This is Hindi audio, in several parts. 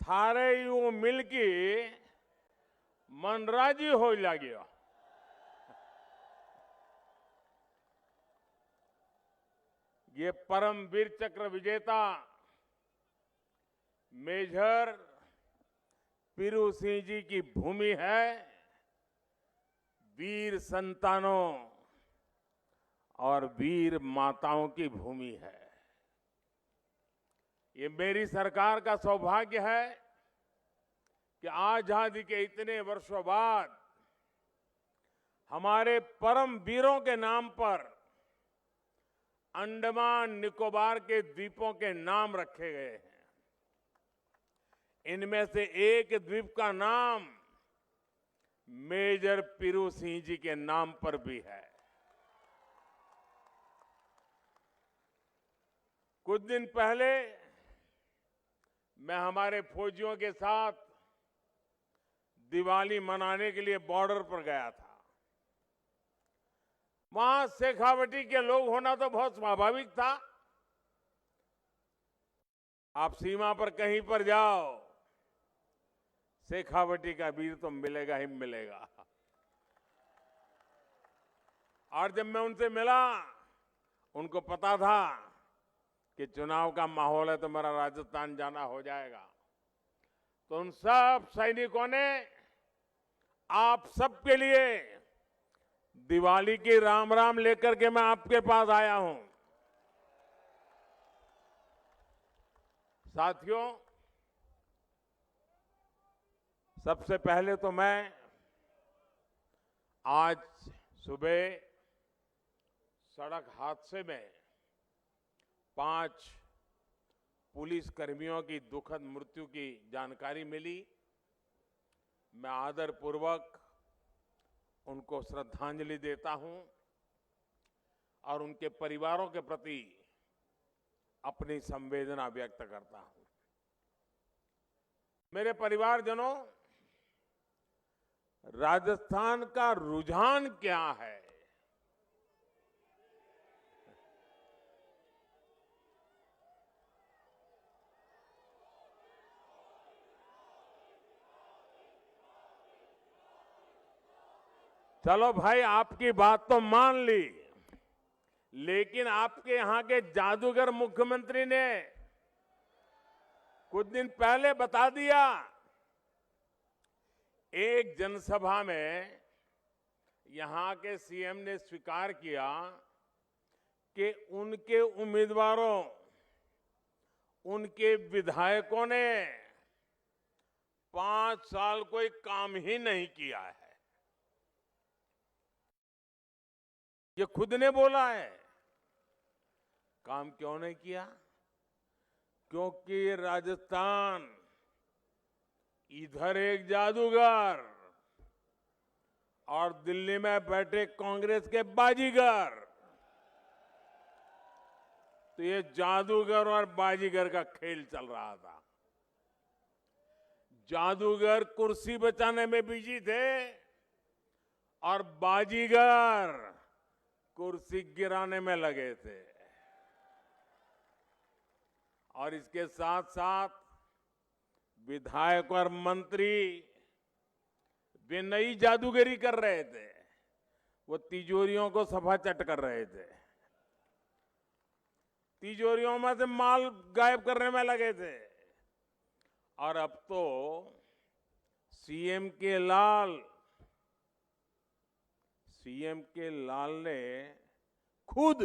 थारे यूं मिलके मनराजी हो लाग्यो। ये परमवीर चक्र विजेता मेजर पीरू सिंह जी की भूमि है, वीर संतानों और वीर माताओं की भूमि है। ये मेरी सरकार का सौभाग्य है कि आजादी के इतने वर्षों बाद हमारे परम वीरों के नाम पर अंडमान निकोबार के द्वीपों के नाम रखे गए हैं। इनमें से एक द्वीप का नाम मेजर पीरू सिंह जी के नाम पर भी है। कुछ दिन पहले मैं हमारे फौजियों के साथ दिवाली मनाने के लिए बॉर्डर पर गया था। वहां शेखावटी के लोग होना तो बहुत स्वाभाविक था। आप सीमा पर कहीं पर जाओ, शेखावटी का वीर तो मिलेगा ही मिलेगा। और जब मैं उनसे मिला, उनको पता था कि चुनाव का माहौल है तो मेरा राजस्थान जाना हो जाएगा। तो उन सब सैनिकों ने आप सबके लिए दिवाली की राम राम लेकर के मैं आपके पास आया हूं। साथियों, सबसे पहले तो मैं आज सुबह सड़क हादसे में 5 पुलिस कर्मियों की दुखद मृत्यु की जानकारी मिली। मैं आदरपूर्वक उनको श्रद्धांजलि देता हूं और उनके परिवारों के प्रति अपनी संवेदना व्यक्त करता हूं। मेरे परिवारजनों, राजस्थान का रुझान क्या है? चलो भाई, आपकी बात तो मान ली, लेकिन आपके यहां के जादूगर मुख्यमंत्री ने कुछ दिन पहले बता दिया। एक जनसभा में यहां के सीएम ने स्वीकार किया कि उनके उम्मीदवारों, उनके विधायकों ने 5 साल कोई काम ही नहीं किया है। ये खुद ने बोला है। काम क्यों नहीं किया? क्योंकि राजस्थान इधर एक जादूगर और दिल्ली में बैठे कांग्रेस के बाजीगर। तो ये जादूगर और बाजीगर का खेल चल रहा था। जादूगर कुर्सी बचाने में बिजी थे और बाजीगर कुर्सी गिराने में लगे थे। और इसके साथ साथ विधायक और मंत्री वे नई जादूगरी कर रहे थे। वो तिजोरियों को सफाचट कर रहे थे, तिजोरियों में से माल गायब करने में लगे थे। और अब तो सीएम के लाल ने खुद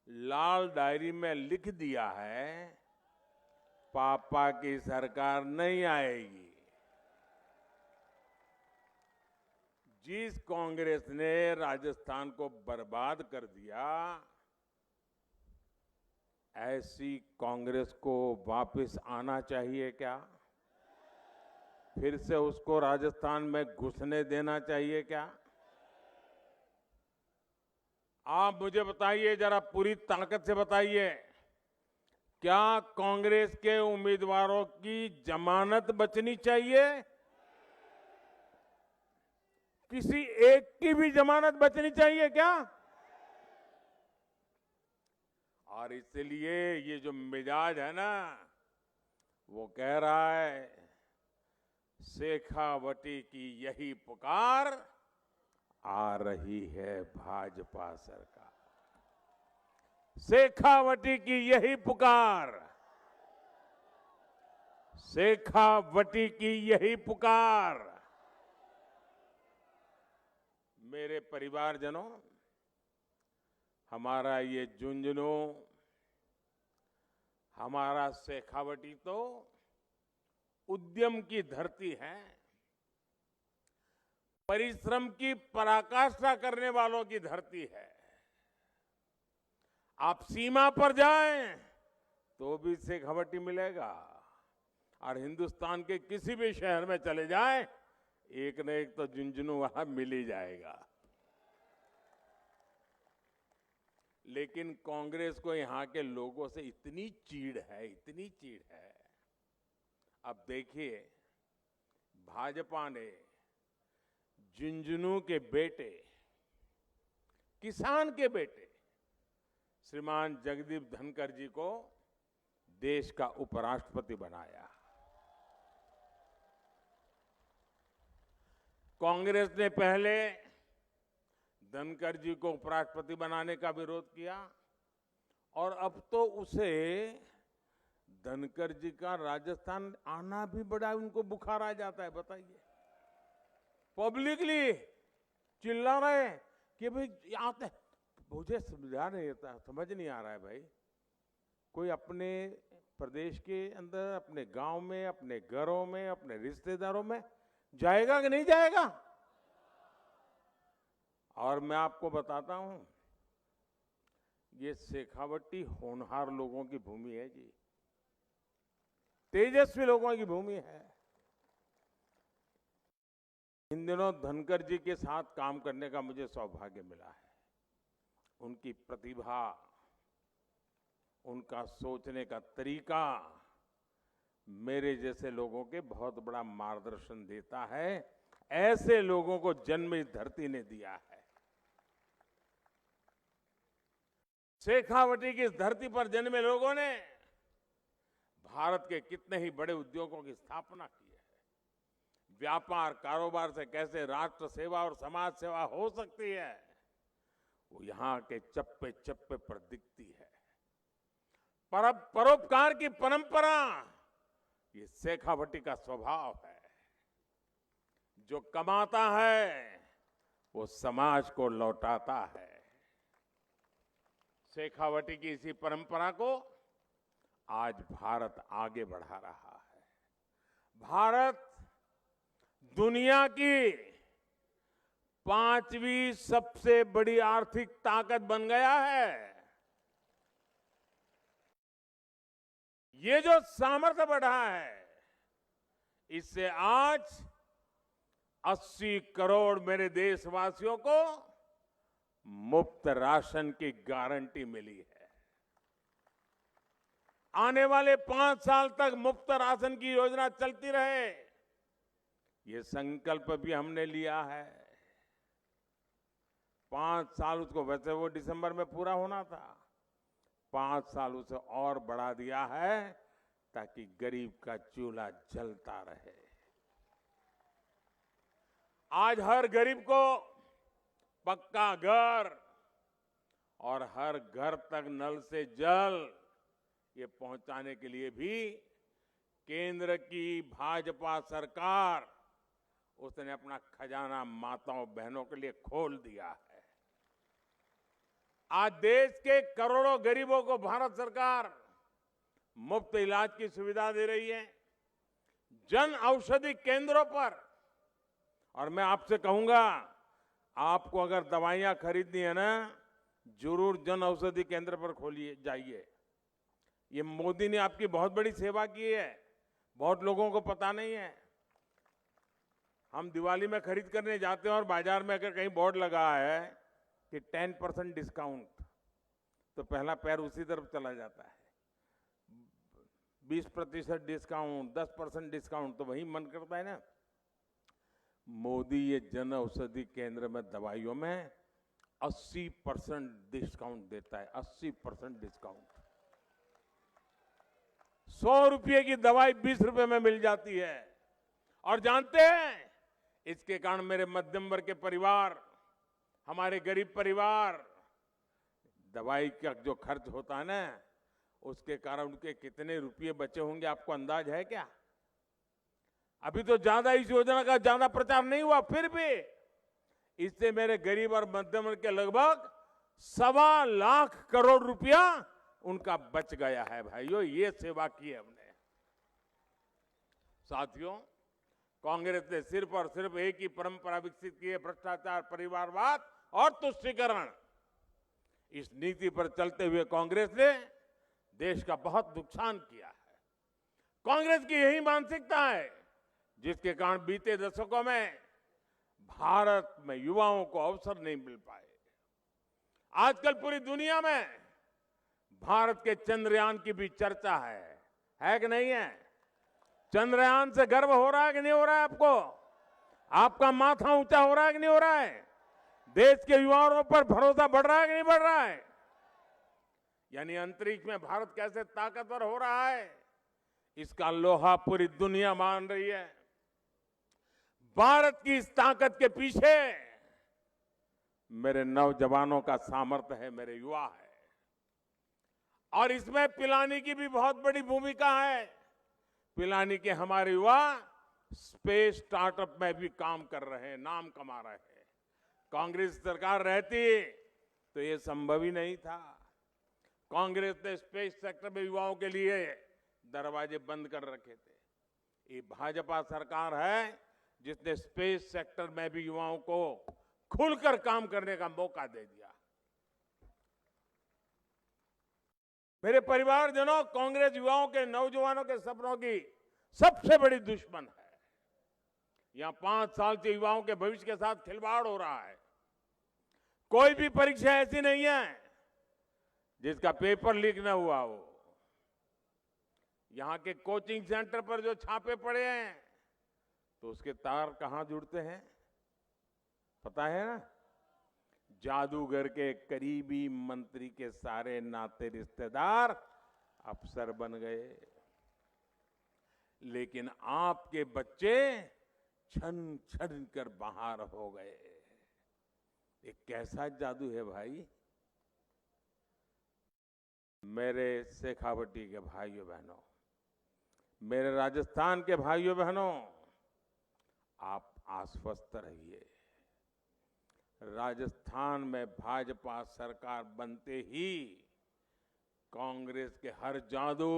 लाल डायरी में लिख दिया है, पापा की सरकार नहीं आएगी। जिस कांग्रेस ने राजस्थान को बर्बाद कर दिया, ऐसी कांग्रेस को वापस आना चाहिए क्या? फिर से उसको राजस्थान में घुसने देना चाहिए क्या? आप मुझे बताइए, जरा पूरी ताकत से बताइए, क्या कांग्रेस के उम्मीदवारों की जमानत बचनी चाहिए? किसी एक की भी जमानत बचनी चाहिए क्या? और इसलिए ये जो मिजाज है ना, वो कह रहा है शेखावटी की यही पुकार, आ रही है भाजपा सरकार। शेखावटी की यही पुकार, शेखावटी की यही पुकार। मेरे परिवारजनों, हमारा ये झुंझुनू, हमारा शेखावटी तो उद्यम की धरती है, परिश्रम की पराकाष्ठा करने वालों की धरती है। आप सीमा पर जाएं तो भी शेखावटी मिलेगा, और हिंदुस्तान के किसी भी शहर में चले जाएं, एक न एक तो झुंझुनू वहां मिल ही जाएगा। लेकिन कांग्रेस को यहां के लोगों से इतनी चीड़ है, इतनी चीड़ है। अब देखिए, भाजपा ने झुंझुनू के बेटे, किसान के बेटे श्रीमान जगदीप धनखड़ जी को देश का उपराष्ट्रपति बनाया। कांग्रेस ने पहले धनखड़ जी को उपराष्ट्रपति बनाने का विरोध किया, और अब तो उसे धनखड़ जी का राजस्थान आना भी बड़ा उनको बुखार आ जाता है। बताइए, पब्लिकली चिल्ला रहे हैं कि भाई आते, मुझे समझ नहीं आ रहा है भाई, कोई अपने प्रदेश के अंदर, अपने गांव में, अपने घरों में, अपने रिश्तेदारों में जाएगा कि नहीं जाएगा। और मैं आपको बताता हूं, ये शेखावटी होनहार लोगों की भूमि है जी, तेजस्वी लोगों की भूमि है। इन दिनों धनखड़ जी के साथ काम करने का मुझे सौभाग्य मिला है। उनकी प्रतिभा, उनका सोचने का तरीका मेरे जैसे लोगों के बहुत बड़ा मार्गदर्शन देता है। ऐसे लोगों को जन्म इस धरती ने दिया है। शेखावटी की इस धरती पर जन्मे लोगों ने भारत के कितने ही बड़े उद्योगों की स्थापना की है। व्यापार कारोबार से कैसे राष्ट्र सेवा और समाज सेवा हो सकती है, वो यहां के चप्पे चप्पे पर दिखती है। परोपकार की परंपरा, ये शेखावटी का स्वभाव है। जो कमाता है वो समाज को लौटाता है। शेखावटी की इसी परंपरा को आज भारत आगे बढ़ा रहा है। भारत दुनिया की 5वीं सबसे बड़ी आर्थिक ताकत बन गया है। ये जो सामर्थ्य बढ़ा है, इससे आज 80 करोड़ मेरे देशवासियों को मुफ्त राशन की गारंटी मिली है। आने वाले 5 साल तक मुफ्त राशन की योजना चलती रहे, ये संकल्प भी हमने लिया है। 5 साल, उसको वैसे वो दिसंबर में पूरा होना था, 5 साल उसे और बढ़ा दिया है ताकि गरीब का चूल्हा जलता रहे। आज हर गरीब को पक्का घर और हर घर तक नल से जल, ये पहुंचाने के लिए भी केंद्र की भाजपा सरकार, उसने अपना खजाना माताओं बहनों के लिए खोल दिया है। आज देश के करोड़ों गरीबों को भारत सरकार मुफ्त इलाज की सुविधा दे रही है, जन औषधि केंद्रों पर। और मैं आपसे कहूंगा, आपको अगर दवाइयां खरीदनी है ना, जरूर जन औषधि केंद्र पर खोलिए, जाइए। ये मोदी ने आपकी बहुत बड़ी सेवा की है, बहुत लोगों को पता नहीं है। हम दिवाली में खरीद करने जाते हैं और बाजार में अगर कहीं बोर्ड लगा है कि 10% डिस्काउंट, तो पहला पैर उसी तरफ चला जाता है। 20% डिस्काउंट, 10% डिस्काउंट, तो वही मन करता है ना। मोदी ये जन औषधि केंद्र में दवाइयों में 80% डिस्काउंट देता है, 80% डिस्काउंट। 100 रुपये की दवाई 20 रुपए में मिल जाती है। और जानते हैं, इसके कारण मेरे मध्यम वर्ग के परिवार, हमारे गरीब परिवार, दवाई का जो खर्च होता है ना, उसके कारण उनके कितने रुपये बचे होंगे, आपको अंदाज है क्या? अभी तो ज्यादा इस योजना का ज्यादा प्रचार नहीं हुआ, फिर भी इससे मेरे गरीब और मध्यम वर्ग के लगभग 1.25 लाख करोड़ रुपया उनका बच गया है। भाइयों, ये सेवा की है हमने। साथियों, कांग्रेस ने सिर्फ और सिर्फ एक ही परंपरा विकसित की है, भ्रष्टाचार, परिवारवाद और तुष्टीकरण। इस नीति पर चलते हुए कांग्रेस ने देश का बहुत नुकसान किया है। कांग्रेस की यही मानसिकता है जिसके कारण बीते दशकों में भारत में युवाओं को अवसर नहीं मिल पाए। आजकल पूरी दुनिया में भारत के चंद्रयान की भी चर्चा है कि नहीं है? चंद्रयान से गर्व हो रहा है कि नहीं हो रहा है आपको? आपका माथा ऊंचा हो रहा है कि नहीं हो रहा है? देश के युवाओं पर भरोसा बढ़ रहा है कि नहीं बढ़ रहा है? यानी अंतरिक्ष में भारत कैसे ताकतवर हो रहा है, इसका लोहा पूरी दुनिया मान रही है। भारत की इस ताकत के पीछे मेरे नौजवानों का सामर्थ्य है, मेरे युवा है। और इसमें पिलानी की भी बहुत बड़ी भूमिका है। पिलानी के हमारे युवा स्पेस स्टार्टअप में भी काम कर रहे हैं, नाम कमा रहे हैं। कांग्रेस सरकार रहती तो ये संभव ही नहीं था। कांग्रेस ने स्पेस सेक्टर में युवाओं के लिए दरवाजे बंद कर रखे थे। ये भाजपा सरकार है जिसने स्पेस सेक्टर में भी युवाओं को खुलकर काम करने का मौका दे दिया। मेरे परिवारजनों, कांग्रेस युवाओं के, नौजवानों के सपनों की सबसे बड़ी दुश्मन है। यहां 5 साल से युवाओं के भविष्य के साथ खिलवाड़ हो रहा है। कोई भी परीक्षा ऐसी नहीं है जिसका पेपर लीक न हुआ हो। यहां के कोचिंग सेंटर पर जो छापे पड़े हैं, तो उसके तार कहां जुड़ते हैं पता है ना? जादूगर के करीबी मंत्री के सारे नाते रिश्तेदार अफसर बन गए। लेकिन आपके बच्चे छन छन कर बाहर हो गए। ये कैसा जादू है भाई? मेरे शेखावटी के भाइयों बहनों, मेरे राजस्थान के भाइयों बहनों, आप आश्वस्त रहिए। राजस्थान में भाजपा सरकार बनते ही कांग्रेस के हर जादू,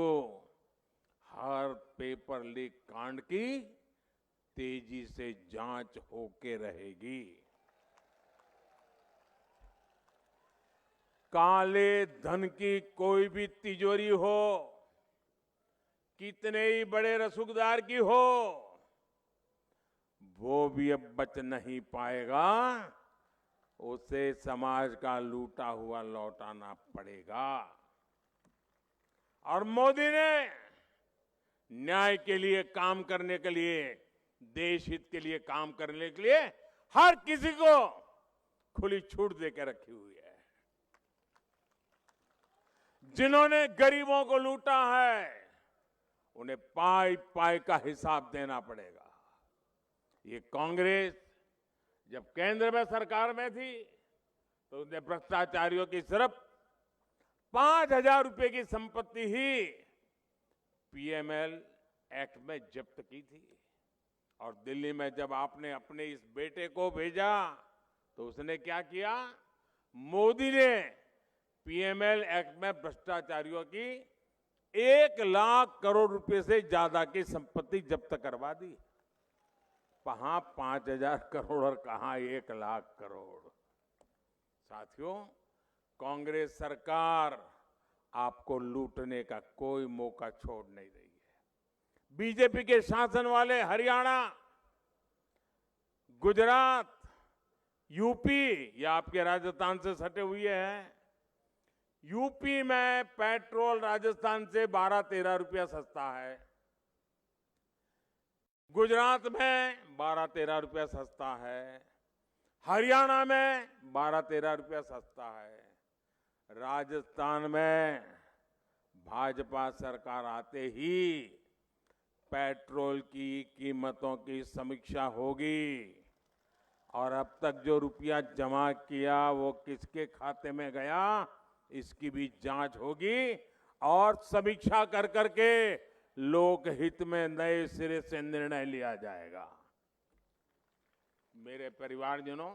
हर पेपर लीक कांड की तेजी से जांच होके रहेगी। काले धन की कोई भी तिजोरी हो, कितने ही बड़े रसूखदार की हो, वो भी अब बच नहीं पाएगा। उसे समाज का लूटा हुआ लौटाना पड़ेगा। और मोदी ने न्याय के लिए काम करने के लिए, देश हित के लिए काम करने के लिए हर किसी को खुली छूट देकर रखी हुई है। जिन्होंने गरीबों को लूटा है, उन्हें पाई पाई का हिसाब देना पड़ेगा। ये कांग्रेस जब केंद्र में सरकार में थी तो उसने भ्रष्टाचारियों की सिर्फ 5,000 रुपए की संपत्ति ही पीएमएल एक्ट में जब्त की थी। और दिल्ली में जब आपने अपने इस बेटे को भेजा तो उसने क्या किया? मोदी ने पीएमएल एक्ट में भ्रष्टाचारियों की 1 लाख करोड़ रुपए से ज्यादा की संपत्ति जब्त करवा दी। कहां 5,000 करोड़ और कहां 1 लाख करोड़। साथियों, कांग्रेस सरकार आपको लूटने का कोई मौका छोड़ नहीं रही है। बीजेपी के शासन वाले हरियाणा, गुजरात, यूपी, या आपके राजस्थान से सटे हुए हैं। यूपी में पेट्रोल राजस्थान से 12-13 रुपया सस्ता है। गुजरात में 12-13 रुपया सस्ता है। हरियाणा में 12-13 रुपया सस्ता है। राजस्थान में भाजपा सरकार आते ही पेट्रोल की कीमतों की समीक्षा होगी और अब तक जो रुपया जमा किया वो किसके खाते में गया इसकी भी जांच होगी और समीक्षा कर करके लोकहित में नए सिरे से निर्णय लिया जाएगा। मेरे परिवारजनों,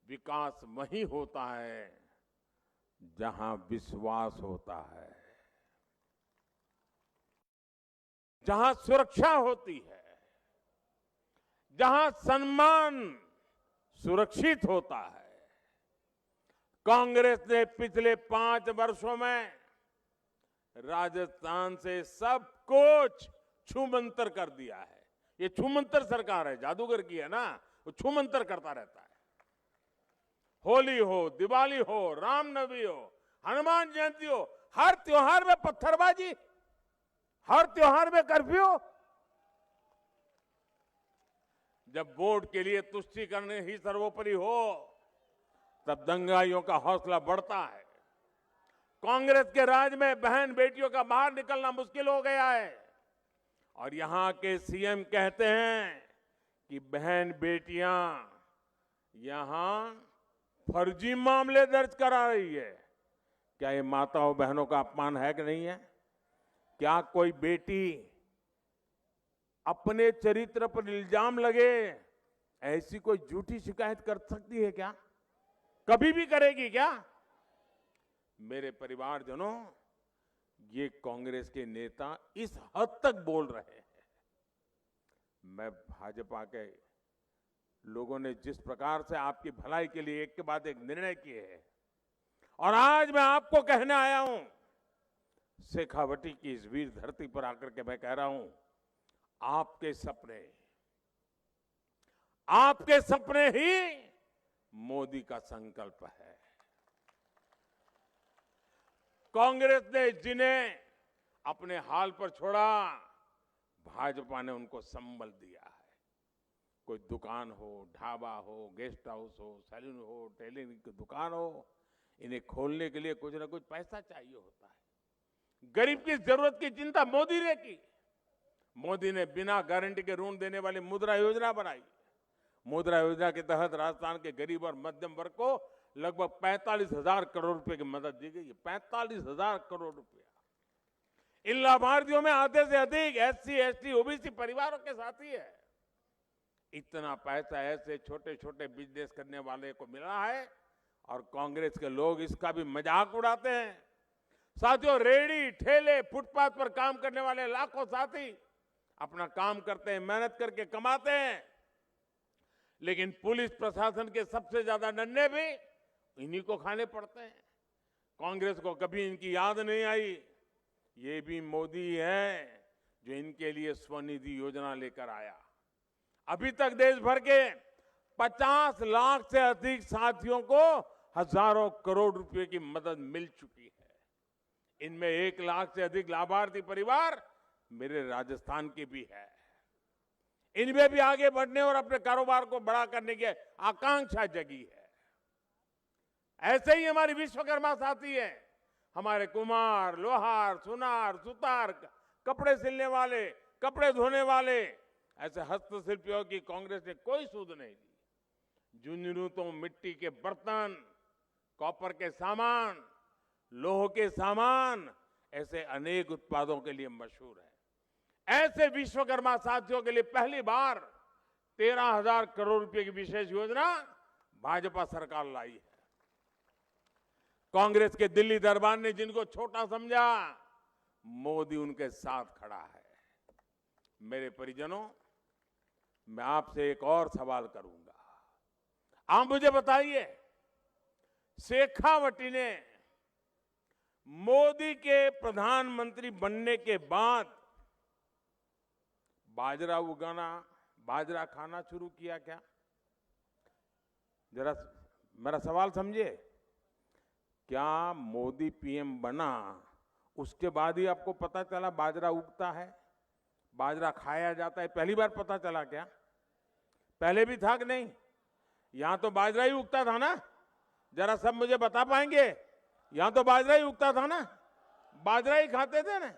विकास वहीं होता है जहां विश्वास होता है, जहां सुरक्षा होती है, जहां सम्मान सुरक्षित होता है। कांग्रेस ने पिछले 5 वर्षों में राजस्थान से सब कुछ छूमंतर कर दिया है। ये छूमंतर सरकार है, जादूगर की है ना, वो छूमंतर करता रहता है। होली हो, दिवाली हो, रामनवमी हो, हनुमान जयंती हो, हर त्योहार में पत्थरबाजी, हर त्योहार में कर्फ्यू। जब वोट के लिए तुष्टीकरण ही सर्वोपरि हो तब दंगाइयों का हौसला बढ़ता है। कांग्रेस के राज में बहन बेटियों का बाहर निकलना मुश्किल हो गया है और यहां के सीएम कहते हैं कि बहन बेटियां यहां फर्जी मामले दर्ज करा रही है। क्या ये माताओं बहनों का अपमान है कि नहीं है? क्या कोई बेटी अपने चरित्र पर इल्जाम लगे ऐसी कोई झूठी शिकायत कर सकती है क्या? कभी भी करेगी क्या? मेरे परिवारजनों, ये कांग्रेस के नेता इस हद तक बोल रहे हैं। मैं भाजपा के लोगों ने जिस प्रकार से आपकी भलाई के लिए एक के बाद एक निर्णय किए हैं और आज मैं आपको कहने आया हूं, शेखावटी की इस वीर धरती पर आकर के मैं कह रहा हूं, आपके सपने ही मोदी का संकल्प है। कांग्रेस ने जिन्हें अपने हाल पर छोड़ा, भाजपा ने उनको संबल दिया है। कोई दुकान हो, ढाबा हो, गेस्ट हाउस हो, सैलून हो, टेलरिंग की दुकान हो, इन्हें खोलने के लिए कुछ ना कुछ पैसा चाहिए होता है। गरीब की जरूरत की चिंता मोदी ने की। मोदी ने बिना गारंटी के ऋण देने वाली मुद्रा योजना बनाई। मुद्रा योजना के तहत राजस्थान के गरीब और मध्यम वर्ग को लगभग 45,000 करोड़ रुपए की मदद दी गई है। 45,000 करोड़ रुपया। इन लाभार्थियों में आधे से अधिक एससी, एसटी, ओबीसी परिवारों के साथी है। इतना पैसा ऐसे छोटे छोटे बिजनेस करने वाले को मिला है और कांग्रेस के लोग इसका भी मजाक उड़ाते हैं। साथियों, रेहड़ी, ठेले, फुटपाथ पर काम करने वाले लाखों साथी अपना काम करते हैं, मेहनत करके कमाते हैं, लेकिन पुलिस प्रशासन के सबसे ज्यादा डंडे भी इन्हीं को खाने पड़ते हैं। कांग्रेस को कभी इनकी याद नहीं आई। ये भी मोदी है जो इनके लिए स्वनिधि योजना लेकर आया। अभी तक देश भर के 50 लाख से अधिक साथियों को हजारों करोड़ रुपए की मदद मिल चुकी है। इनमें 1 लाख से अधिक लाभार्थी परिवार मेरे राजस्थान के भी है। इनमें भी आगे बढ़ने और अपने कारोबार को बड़ा करने की आकांक्षा जगी है। ऐसे ही हमारी विश्वकर्मा साथी है, हमारे कुम्हार, लोहार, सुनार, सुतार, कपड़े सिलने वाले, कपड़े धोने वाले, ऐसे हस्तशिल्पियों की कांग्रेस ने कोई सूद नहीं दी। झुंझुनू तो मिट्टी के बर्तन, कॉपर के सामान, लोह के सामान, ऐसे अनेक उत्पादों के लिए मशहूर है। ऐसे विश्वकर्मा साथियों के लिए पहली बार 13,000 करोड़ रुपए की विशेष योजना भाजपा सरकार लाई है। कांग्रेस के दिल्ली दरबार ने जिनको छोटा समझा, मोदी उनके साथ खड़ा है। मेरे परिजनों, मैं आपसे एक और सवाल करूंगा। आप मुझे बताइए, शेखावटी ने मोदी के प्रधानमंत्री बनने के बाद बाजरा उगाना, बाजरा खाना शुरू किया क्या? जरा मेरा सवाल समझिए। क्या मोदी पीएम बना उसके बाद ही आपको पता चला बाजरा उगता है, बाजरा खाया जाता है? पहली बार पता चला क्या? पहले भी था कि नहीं? यहां तो बाजरा ही उगता था ना? जरा सब मुझे बता पाएंगे? यहां तो बाजरा ही उगता था ना? बाजरा ही खाते थे ना।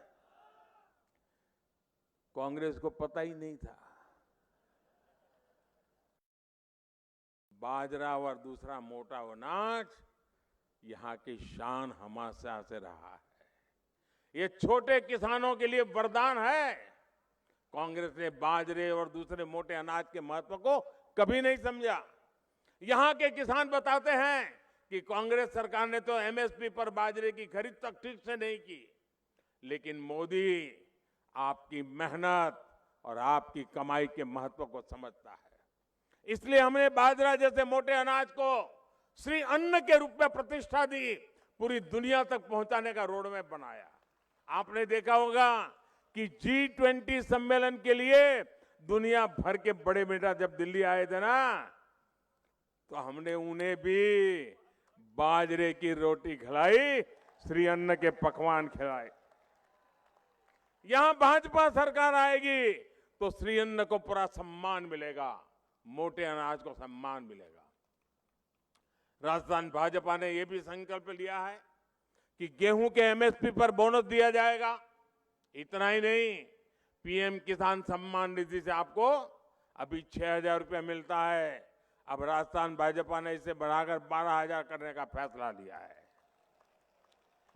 कांग्रेस को पता ही नहीं था बाजरा और दूसरा मोटा अनाज यहां की शान हमेशा से रहा है। ये छोटे किसानों के लिए वरदान है। कांग्रेस ने बाजरे और दूसरे मोटे अनाज के महत्व को कभी नहीं समझा। यहां के किसान बताते हैं कि कांग्रेस सरकार ने तो एमएसपी पर बाजरे की खरीद तक ठीक से नहीं की, लेकिन मोदी आपकी मेहनत और आपकी कमाई के महत्व को समझता है। इसलिए हमने बाजरा जैसे मोटे अनाज को श्री अन्न के रूप में प्रतिष्ठा दी, पूरी दुनिया तक पहुंचाने का रोडमैप बनाया। आपने देखा होगा कि G20 सम्मेलन के लिए दुनिया भर के बड़े नेता जब दिल्ली आए थे ना, तो हमने उन्हें भी बाजरे की रोटी खिलाई, श्री अन्न के पकवान खिलाए। यहां भाजपा सरकार आएगी तो श्री अन्न को पूरा सम्मान मिलेगा, मोटे अनाज को सम्मान मिलेगा। राजस्थान भाजपा ने यह भी संकल्प लिया है कि गेहूं के एमएसपी पर बोनस दिया जाएगा। इतना ही नहीं, पीएम किसान सम्मान निधि से आपको अभी 6,000 रुपया मिलता है। अब राजस्थान भाजपा ने इसे बढ़ाकर 12,000 करने का फैसला लिया है।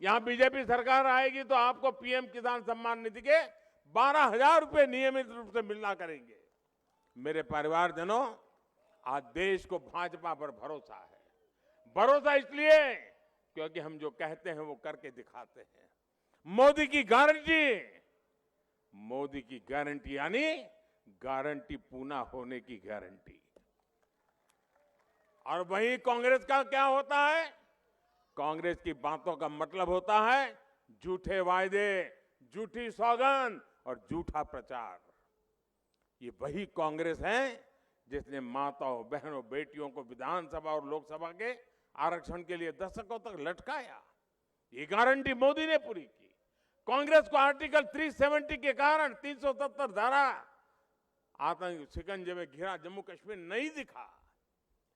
यहां बीजेपी सरकार आएगी तो आपको पीएम किसान सम्मान निधि के 12,000 रुपए नियमित रूप से मिलना करेंगे। मेरे परिवारजनों, आज देश को भाजपा पर भरोसा है। भरोसा इसलिए क्योंकि हम जो कहते हैं वो करके दिखाते हैं। मोदी की गारंटी यानी गारंटी पूरा होने की गारंटी। और वहीं कांग्रेस का क्या होता है? कांग्रेस की बातों का मतलब होता है झूठे वायदे, झूठी सौगंध और झूठा प्रचार। ये वही कांग्रेस है जिसने माताओं, बहनों, बेटियों को विधानसभा और लोकसभा के आरक्षण के लिए दशकों तक लटकाया। ये गारंटी मोदी ने पूरी की। कांग्रेस को आर्टिकल 370 के कारण 377 धारा आतंक शिकंजे में घिरा जम्मू कश्मीर नहीं दिखा।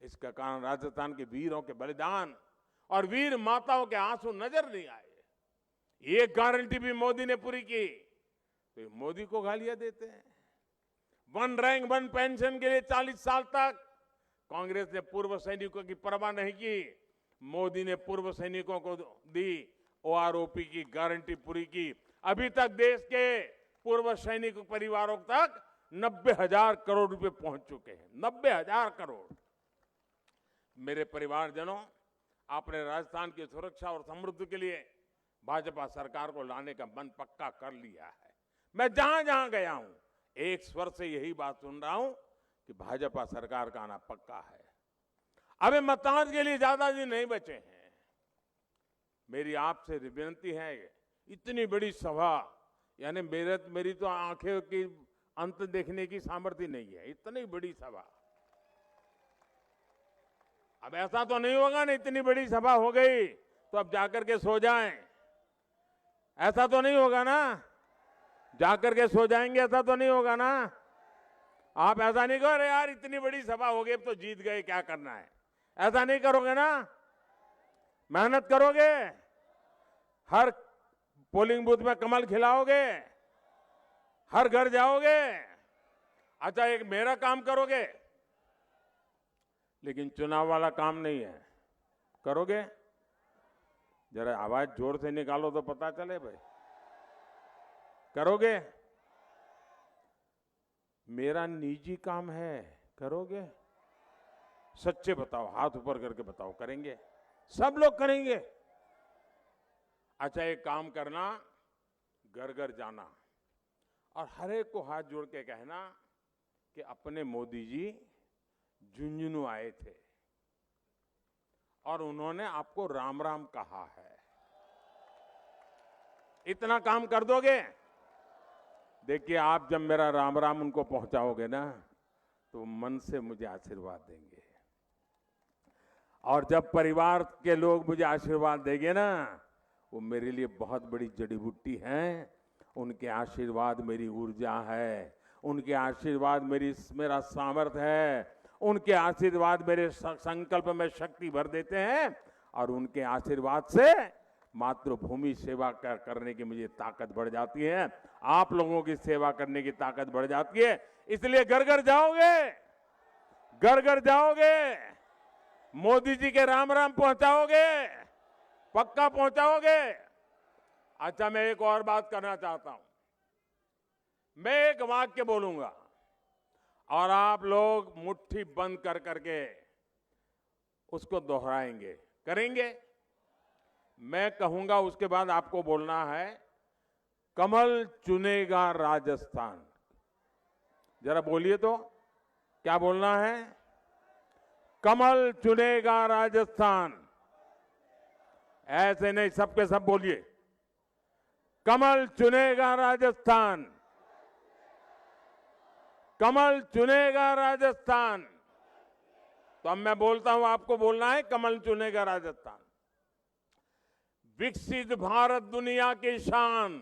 इसका कारण राजस्थान के वीरों के बलिदान और वीर माताओं के आंसू नजर नहीं आए। ये गारंटी भी मोदी ने पूरी की। तो मोदी को गालियां देते हैं। 1 रैंक 1 पेंशन के लिए 40 साल तक कांग्रेस ने पूर्व सैनिकों की परवाह नहीं की। मोदी ने पूर्व सैनिकों को दी ओआरओपी की गारंटी पूरी की। अभी तक देश के पूर्व सैनिक परिवारों तक 90,000 करोड़ रुपए पहुंच चुके हैं। 90,000 करोड़। मेरे परिवारजनों, आपने राजस्थान की सुरक्षा और समृद्धि के लिए भाजपा सरकार को लाने का मन पक्का कर लिया है। मैं जहां जहां गया हूं, एक स्वर से यही बात सुन रहा हूं कि भाजपा सरकार का आना पक्का है। अबे मतदान के लिए ज्यादा दिन नहीं बचे हैं। मेरी आपसे विनती है, इतनी बड़ी सभा, यानी मेरी तो आंखें की अंत देखने की सामर्थ्य नहीं है। इतनी बड़ी सभा, अब ऐसा तो नहीं होगा ना इतनी बड़ी सभा हो गई तो अब जाकर के सो जाएं। ऐसा तो नहीं होगा ना, जाकर के सो जाएंगे, ऐसा तो नहीं होगा ना। आप ऐसा नहीं करो, यार इतनी बड़ी सभा हो गई अब तो जीत गए, क्या करना है। ऐसा नहीं करोगे ना, मेहनत करोगे, हर पोलिंग बूथ में कमल खिलाओगे, हर घर जाओगे। अच्छा, एक मेरा काम करोगे, लेकिन चुनाव वाला काम नहीं है। करोगे? जरा आवाज जोर से निकालो तो पता चले भाई। करोगे? मेरा निजी काम है, करोगे? सच्चे बताओ, हाथ ऊपर करके बताओ। करेंगे? सब लोग करेंगे। अच्छा, एक काम करना, घर घर जाना और हर एक को हाथ जोड़ के कहना कि अपने मोदी जी झुंझुनू आए थे और उन्होंने आपको राम राम कहा है। इतना काम कर दोगे, देखिए आप जब मेरा राम राम उनको पहुंचाओगे ना तो मन से मुझे आशीर्वाद देंगे। और जब परिवार के लोग मुझे आशीर्वाद देंगे ना, वो मेरे लिए बहुत बड़ी जड़ी बूटी है। उनके आशीर्वाद मेरी ऊर्जा है, उनके आशीर्वाद मेरा सामर्थ्य है, उनके आशीर्वाद मेरे संकल्प में शक्ति भर देते हैं और उनके आशीर्वाद से मातृभूमि सेवा करने की मुझे ताकत बढ़ जाती है, आप लोगों की सेवा करने की ताकत बढ़ जाती है। इसलिए घर घर जाओगे, घर घर जाओगे, मोदी जी के राम राम पहुंचाओगे, पक्का पहुंचाओगे। अच्छा, मैं एक और बात करना चाहता हूं। मैं एक वाक्य बोलूंगा और आप लोग मुट्ठी बंद कर करके उसको दोहराएंगे, करेंगे। मैं कहूंगा, उसके बाद आपको बोलना है, कमल चुनेगा राजस्थान। जरा बोलिए तो, क्या बोलना है? कमल चुनेगा राजस्थान। ऐसे नहीं, सबके सब बोलिए, कमल चुनेगा राजस्थान, कमल चुनेगा राजस्थान। तो अब मैं बोलता हूं, आपको बोलना है, कमल चुनेगा राजस्थान। विकसित भारत दुनिया की शान,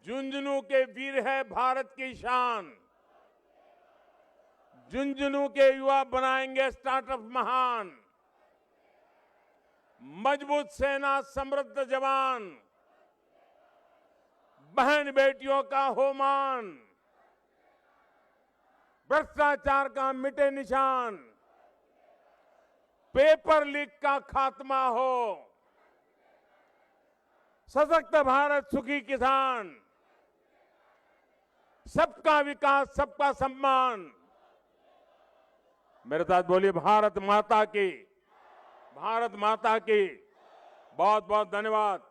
झुंझुनू के वीर है भारत की शान। झुंझुनू के युवा बनाएंगे स्टार्टअप महान। मजबूत सेना, समृद्ध जवान, बहन बेटियों का हो मान। भ्रष्टाचार का मिटे निशान, पेपर लीक का खात्मा हो। सशक्त भारत, सुखी किसान, सबका विकास, सबका सम्मान। मेरे साथ बोलिए, भारत माता की, भारत माता की। बहुत बहुत धन्यवाद।